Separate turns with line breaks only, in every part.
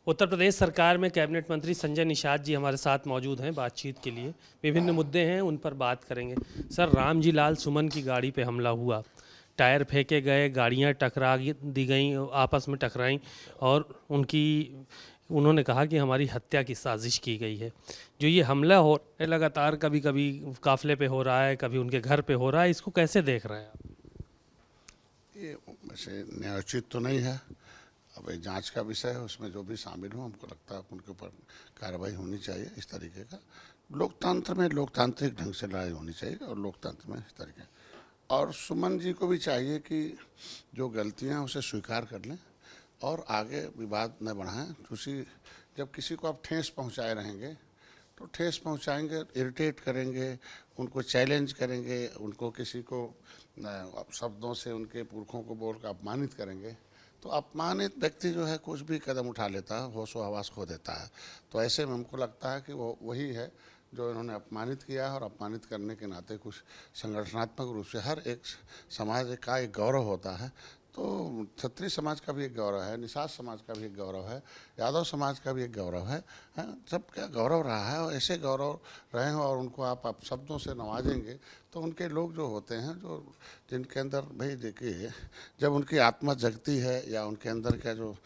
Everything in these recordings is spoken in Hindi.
उत्तर प्रदेश सरकार में कैबिनेट मंत्री संजय निषाद जी हमारे साथ मौजूद हैं बातचीत के लिए। विभिन्न मुद्दे हैं, उन पर बात करेंगे। सर, रामजी लाल सुमन की गाड़ी पे हमला हुआ, टायर फेंके गए, गाड़ियां टकरा दी गई, आपस में टकराईं और उन्होंने कहा कि हमारी हत्या की साजिश की गई है। जो ये हमला हो लगातार कभी कभी काफिले पे हो रहा है, कभी उनके घर पे हो रहा है, इसको कैसे देख रहे हैं आप?
ये वैसे न्यायोचित तो नहीं है। अब एक जांच का विषय है, उसमें जो भी शामिल हो हमको लगता है उनके ऊपर कार्रवाई होनी चाहिए। इस तरीके का लोकतंत्र में लोकतांत्रिक ढंग से लड़ाई होनी चाहिए और लोकतंत्र में इस तरीके। और सुमन जी को भी चाहिए कि जो गलतियां उसे स्वीकार कर लें और आगे विवाद न बढ़ाएं। क्योंकि जब किसी को आप ठेस पहुंचाए रहेंगे तो ठेस पहुंचाएंगे, इरिटेट करेंगे, उनको चैलेंज करेंगे, उनको किसी को शब्दों से उनके पुरखों को बोलकर अपमानित करेंगे तो अपमानित व्यक्ति जो है कुछ भी कदम उठा लेता है, होश व हवास खो देता है। तो ऐसे में हमको लगता है कि वो वही है जो इन्होंने अपमानित किया है। और अपमानित करने के नाते कुछ संगठनात्मक रूप से हर एक समाज का एक गौरव होता है। तो क्षत्रिय समाज का भी एक गौरव है, निषाद समाज का भी एक गौरव है, यादव समाज का भी एक गौरव है। सबका गौरव रहा है और ऐसे गौरव रहे हैं। और उनको आप शब्दों से नवाजेंगे तो उनके लोग जो होते हैं, जो जिनके अंदर भाई देखिए, जब उनकी आत्मा जगती है या उनके अंदर का जो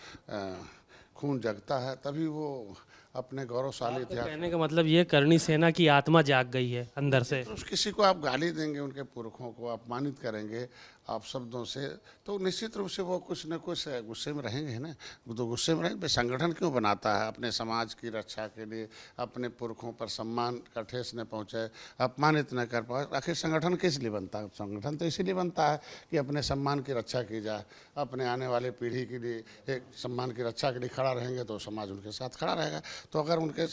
खून जगता है तभी वो अपने गौरवशाली इतिहास।
कहने का मतलब ये करणी सेना की आत्मा जाग गई है अंदर से।
तो किसी को आप गाली देंगे, उनके पुरखों को अपमानित करेंगे आप शब्दों से, तो निश्चित रूप से वो कुछ न कुछ गुस्से में रहेंगे ना। तो गुस्से में रहेंगे। संगठन क्यों बनाता है? अपने समाज की रक्षा के लिए, अपने पुरखों पर सम्मान का ठेस न पहुँचे, अपमानित न कर पाए। आखिर संगठन किस लिए बनता है? संगठन तो इसीलिए बनता है कि अपने सम्मान की रक्षा की जाए, अपने आने वाले पीढ़ी के लिए एक सम्मान की रक्षा के लिए खड़ा रहेंगे तो समाज उनके साथ खड़ा रहेगा। तो अगर उनके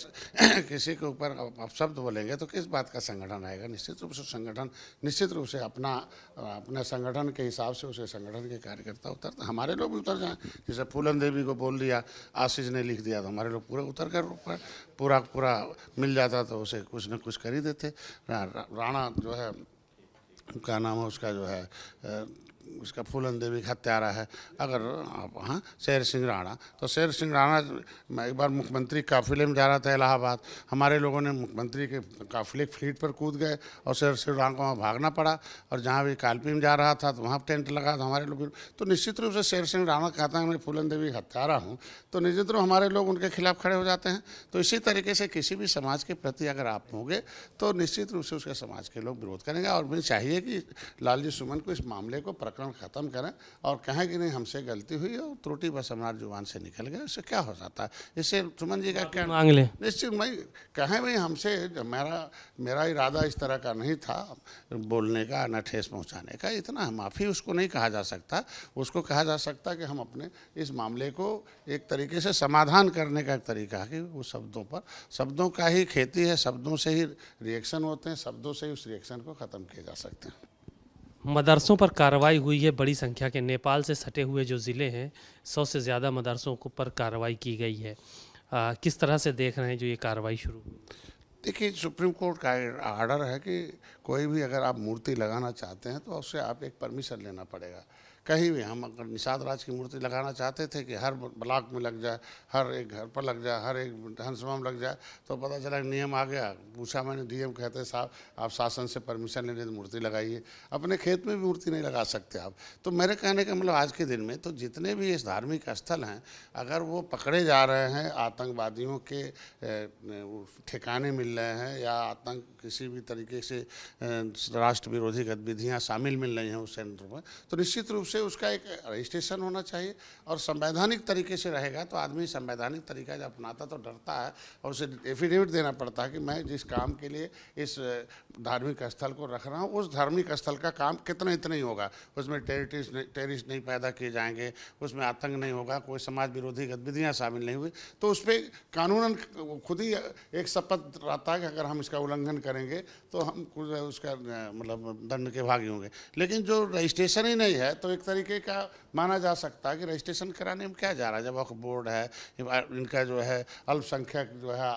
किसी के ऊपर आप शब्द बोलेंगे तो किस बात का संगठन आएगा? निश्चित रूप से संगठन निश्चित रूप से अपने संगठन के हिसाब से उसे संगठन के कार्यकर्ता उतरते। हमारे लोग भी उतर जाएं। जैसे फूलन देवी को बोल दिया, आशीष ने लिख दिया, तो हमारे लोग पूरे उतर कर पूरा मिल जाता तो उसे कुछ न कुछ कर ही देते। राणा जो है, क्या नाम है उसका, जो है उसका फूलन देवी का हत्यारा है। अगर आप हाँ शेर सिंह राणा, तो शेर सिंह राणा एक बार मुख्यमंत्री काफिले में जा रहा था इलाहाबाद, हमारे लोगों ने मुख्यमंत्री के काफिले फ्लीट पर कूद गए और शेर सिंह राणा को वहाँ भागना पड़ा। और जहाँ भी कालपी में जा रहा था तो वहाँ टेंट लगा तो हमारे लोग। तो निश्चित रूप से शेर सिंह राणा कहता है मैं फूलन देवी हत्यारा हूँ, तो निश्चित रूप हमारे लोग उनके खिलाफ खड़े हो जाते हैं। तो इसी तरीके से किसी भी समाज के प्रति अगर आप होंगे तो निश्चित रूप से उसके समाज के लोग विरोध करेंगे। और मुझे चाहिए कि लालजी सुमन को इस मामले को प्रकरण ख़त्म करें और कहें कि नहीं हमसे गलती हुई और त्रुटि बस हमारी जुबान से निकल गया। इससे क्या हो जाता है? इससे सुमन जी का क्या
मांग ले।
निश्चित भाई कहें भाई हमसे मेरा इरादा इस तरह का नहीं था बोलने का, न ठेस पहुंचाने का। इतना माफ़ी उसको नहीं कहा जा सकता। उसको कहा जा सकता कि हम अपने इस मामले को एक तरीके से समाधान करने का एक तरीका है कि वो शब्दों का ही खेती है, शब्दों से ही रिएक्शन होते हैं, शब्दों से ही उस रिएक्शन को ख़त्म किए जा सकते हैं।
मदरसों पर कार्रवाई हुई है बड़ी संख्या के। नेपाल से सटे हुए जो ज़िले हैं, 100 से ज़्यादा मदरसों को पर कार्रवाई की गई है। किस तरह से देख रहे हैं जो ये कार्रवाई शुरू हुई?
देखिए, सुप्रीम कोर्ट का आर्डर है कि कोई भी अगर आप मूर्ति लगाना चाहते हैं तो उससे आप एक परमिशन लेना पड़ेगा। कहीं भी हम अगर निषाद राज की मूर्ति लगाना चाहते थे कि हर ब्लॉक में लग जाए, हर एक घर पर लग जाए, हर एक विधानसभा में लग जाए, तो पता चला नियम आ गया। पूछा मैंने, डीएम कहते साहब आप शासन से परमिशन लेने तो मूर्ति लगाइए, अपने खेत में भी मूर्ति नहीं लगा सकते आप। तो मेरे कहने का मतलब आज के दिन में तो जितने भी इस धार्मिक स्थल हैं, अगर वो पकड़े जा रहे हैं, आतंकवादियों के ठिकाने मिल रहे हैं या आतंक किसी भी तरीके से राष्ट्र विरोधी गतिविधियाँ शामिल मिल रही हैं उस सेंटर में, तो निश्चित रूप से उसका एक रजिस्ट्रेशन होना चाहिए। और संवैधानिक तरीके से रहेगा तो आदमी संवैधानिक तरीका जब अपनाता तो डरता है और उसे एफिडेविट देना पड़ता है कि मैं जिस काम के लिए इस धार्मिक स्थल को रख रहा हूँ उस धार्मिक स्थल का काम कितना इतना ही होगा, उसमें टेररिस्ट नहीं पैदा किए जाएंगे, उसमें आतंक नहीं होगा, कोई समाज विरोधी गतिविधियाँ शामिल नहीं हुई। तो उस पर कानूनन खुद ही एक शपथ रहता है कि अगर हम इसका उल्लंघन करेंगे तो हम उसका मतलब दंड के भागी होंगे। लेकिन जो रजिस्ट्रेशन ही नहीं है तो एक तरीके का माना जा सकता है कि रजिस्ट्रेशन कराने में क्या जा रहा है, जब वक्फ बोर्ड है, इनका जो है अल्पसंख्यक जो है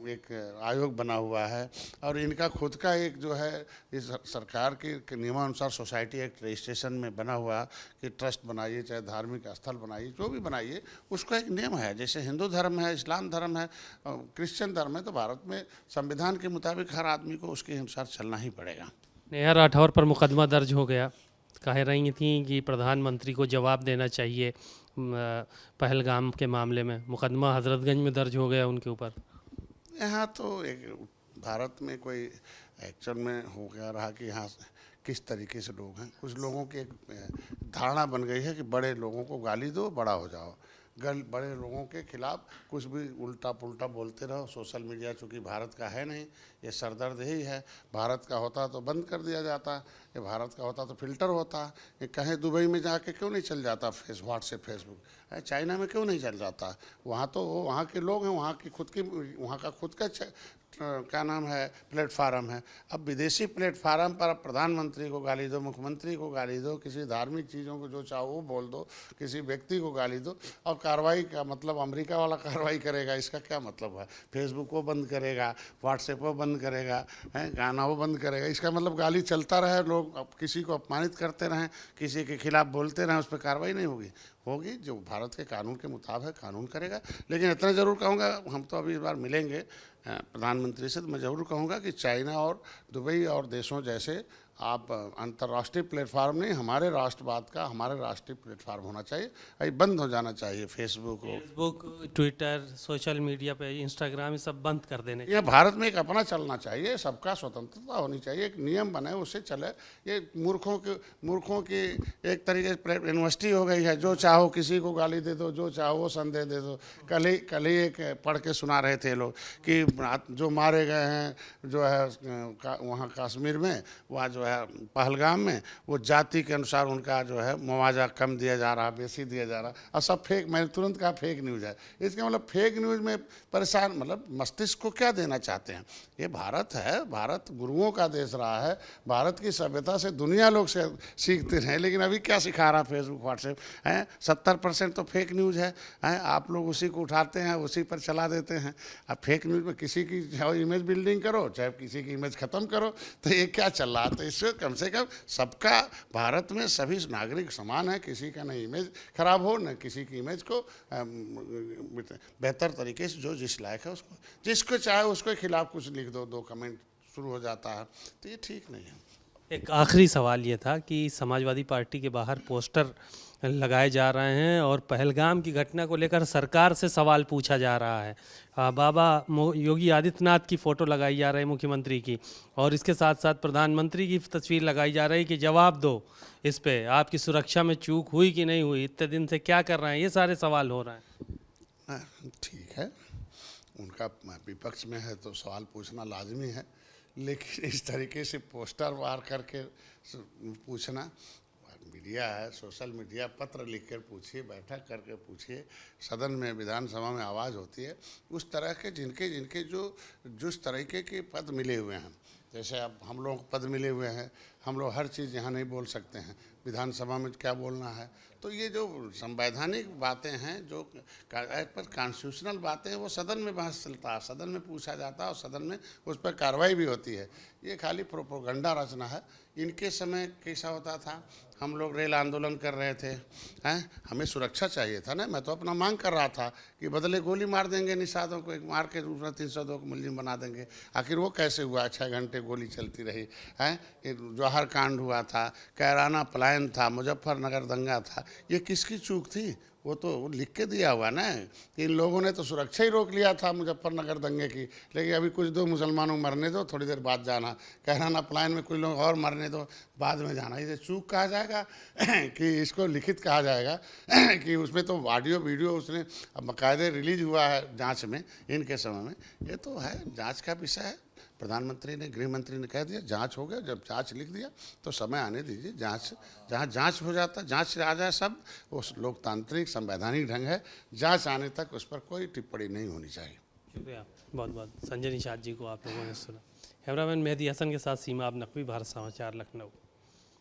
एक आयोग बना हुआ है, और इनका खुद का एक जो है इस सरकार के नियमानुसार सोसाइटी एक्ट रजिस्ट्रेशन में बना हुआ कि ट्रस्ट बनाइए, चाहे धार्मिक स्थल बनाइए, जो भी बनाइए उसका एक नियम है। जैसे हिंदू धर्म है, इस्लाम धर्म है, क्रिश्चियन धर्म है, तो भारत में संविधान के मुताबिक हर आदमी को उसके अनुसार चलना ही पड़ेगा।
नेहा राठौर पर मुकदमा दर्ज हो गया, कह रही थी कि प्रधानमंत्री को जवाब देना चाहिए पहलगाम के मामले में। मुकदमा हजरतगंज में दर्ज हो गया उनके ऊपर।
यहाँ तो एक भारत में कोई एक्चुअल में हो गया रहा कि यहाँ किस तरीके से लोग हैं, कुछ लोगों की एक धारणा बन गई है कि बड़े लोगों को गाली दो, बड़ा हो जाओ। बड़े लोगों के खिलाफ कुछ भी उल्टा पुल्टा बोलते रहो। सोशल मीडिया चूँकि भारत का है नहीं, ये सरदर्द ही है। भारत का होता तो बंद कर दिया जाता, ये भारत का होता तो फिल्टर होता। ये कहीं दुबई में जाके क्यों नहीं चल जाता व्हाट्सएप फेसबुक, चाइना में क्यों नहीं चल जाता? वहाँ तो वहाँ के लोग हैं, वहाँ का खुद का क्या नाम है प्लेटफार्म है। अब विदेशी प्लेटफार्म पर अब प्रधानमंत्री को गाली दो, मुख्यमंत्री को गाली दो, किसी धार्मिक चीज़ों को जो चाहो वो बोल दो, किसी व्यक्ति को गाली दो, और कार्रवाई का मतलब अमेरिका वाला कार्रवाई करेगा, इसका क्या मतलब है? फेसबुक वो बंद करेगा, व्हाट्सएप वो बंद करेगा, गाना वो बंद करेगा, इसका मतलब गाली चलता रहे, लोग किसी को अपमानित करते रहें, किसी के खिलाफ बोलते रहें, उस पर कार्रवाई नहीं होगी। जो भारत के कानून के मुताबिक कानून करेगा। लेकिन इतना ज़रूर कहूँगा, हम तो अभी इस बार मिलेंगे प्रधानमंत्री से, तो मैं ज़रूर कहूँगा कि चाइना और दुबई और देशों जैसे आप अंतर्राष्ट्रीय प्लेटफार्म नहीं, हमारे राष्ट्रवाद का हमारे राष्ट्रीय प्लेटफार्म होना चाहिए। ये बंद हो जाना चाहिए। फेसबुक,
ट्विटर, सोशल मीडिया पे इंस्टाग्राम, ये सब बंद कर देने।
ये भारत में एक अपना चलना चाहिए, सबका स्वतंत्रता होनी चाहिए, एक नियम बने उससे चले। ये मूर्खों की एक तरीके से यूनिवर्सिटी हो गई है, जो चाहो किसी को गाली दे दो, जो चाहो वो संदेश दे दो। कल ही एक पढ़ के सुना रहे थे लोग कि जो मारे गए हैं जो है वहाँ कश्मीर में, वहाँ जो है पहलगाम में, वो जाति के अनुसार उनका जो है मुआवजा कम दिया जा रहा, बेसी दिया जा रहा, और सब फेक। मैंने तुरंत कहा फेक न्यूज़ है। इसका मतलब फेक न्यूज़ में परेशान, मतलब मस्तिष्क को क्या देना चाहते हैं? ये भारत है, भारत गुरुओं का देश रहा है, भारत की सभ्यता से दुनिया लोग से सीखते रहे। लेकिन अभी क्या सिखा रहा फेसबुक व्हाट्सएप है? 70% तो फेक न्यूज़ है। आप लोग उसी को उठाते हैं, उसी पर चला देते हैं। अब फेक न्यूज़ में किसी की चाहे इमेज बिल्डिंग करो, चाहे किसी की इमेज ख़त्म करो, तो ये क्या चल रहा है? तो इससे कम से कम सबका, भारत में सभी नागरिक समान है, किसी का न इमेज खराब हो, न किसी की इमेज को बेहतर तरीके से जो जिस लायक है उसको, जिसको चाहे उसके खिलाफ कुछ लिख दो, 2 कमेंट शुरू हो जाता है, तो ये ठीक नहीं है।
एक आखिरी सवाल ये था कि समाजवादी पार्टी के बाहर पोस्टर लगाए जा रहे हैं और पहलगाम की घटना को लेकर सरकार से सवाल पूछा जा रहा है। बाबा योगी आदित्यनाथ की फ़ोटो लगाई जा रही है मुख्यमंत्री की, और इसके साथ साथ प्रधानमंत्री की तस्वीर लगाई जा रही है कि जवाब दो इस पे, आपकी सुरक्षा में चूक हुई कि नहीं हुई, इतने दिन से क्या कर रहे हैं, ये सारे सवाल हो रहे हैं।
ठीक है, उनका विपक्ष में है तो सवाल पूछना लाजमी है, लेकिन इस तरीके से पोस्टर वार करके पूछना, मीडिया है, सोशल मीडिया, पत्र लिख कर पूछिए, बैठक करके पूछिए, सदन में विधानसभा में आवाज़ होती है। उस तरह के जिनके जिस तरीके के पद मिले हुए हैं, जैसे अब हम लोगों को पद मिले हुए हैं, हम लोग हर चीज़ यहाँ नहीं बोल सकते हैं, विधानसभा में क्या बोलना है, तो ये जो संवैधानिक बातें हैं, जो पर कॉन्स्टिट्यूशनल बातें हैं, वो सदन में बहस चलता है, सदन में पूछा जाता है और सदन में उस पर कार्रवाई भी होती है। ये खाली प्रोपोगंडा रचना है। इनके समय कैसा होता था, हम लोग रेल आंदोलन कर रहे थे, हमें सुरक्षा चाहिए था ना, मैं तो अपना मांग कर रहा था कि बदले गोली मार देंगे निषादों को, एक मार के दूसरा 302 को मुलजिम बना देंगे। आखिर वो कैसे हुआ? 6 घंटे गोली चलती रही है। जौहर कांड हुआ था, कैराना पलायन था, मुजफ्फरनगर दंगा था, ये किसकी चूक थी? वो तो लिख के दिया हुआ ना। इन लोगों ने तो सुरक्षा ही रोक लिया था मुजफ्फरनगर दंगे की, लेकिन अभी कुछ दो मुसलमानों मरने दो, थोड़ी देर बाद जाना, कहराना पलायन में कुछ लोग और मरने दो, बाद में जाना। इसे चूक कहा जाएगा कि इसको लिखित कहा जाएगा कि उसमें तो ऑडियो वीडियो उसने बाकायदे रिलीज हुआ है जांच में, इनके समय में। ये तो है जांच का विषय है। प्रधानमंत्री ने, गृह मंत्री ने कह दिया जांच हो गया, जब जांच लिख दिया तो समय आने दीजिए। जांच जहाँ जांच हो जाता, जांच से आ जाए सब, वो लोकतांत्रिक संवैधानिक ढंग है। जांच आने तक उस पर कोई टिप्पणी नहीं होनी चाहिए।
शुक्रिया बहुत बहुत संजय निषाद जी को आप लोगों ने सुना। कैमरामैन मेहदी हसन के साथ सीमा अब नकवी, भारत समाचार, लखनऊ।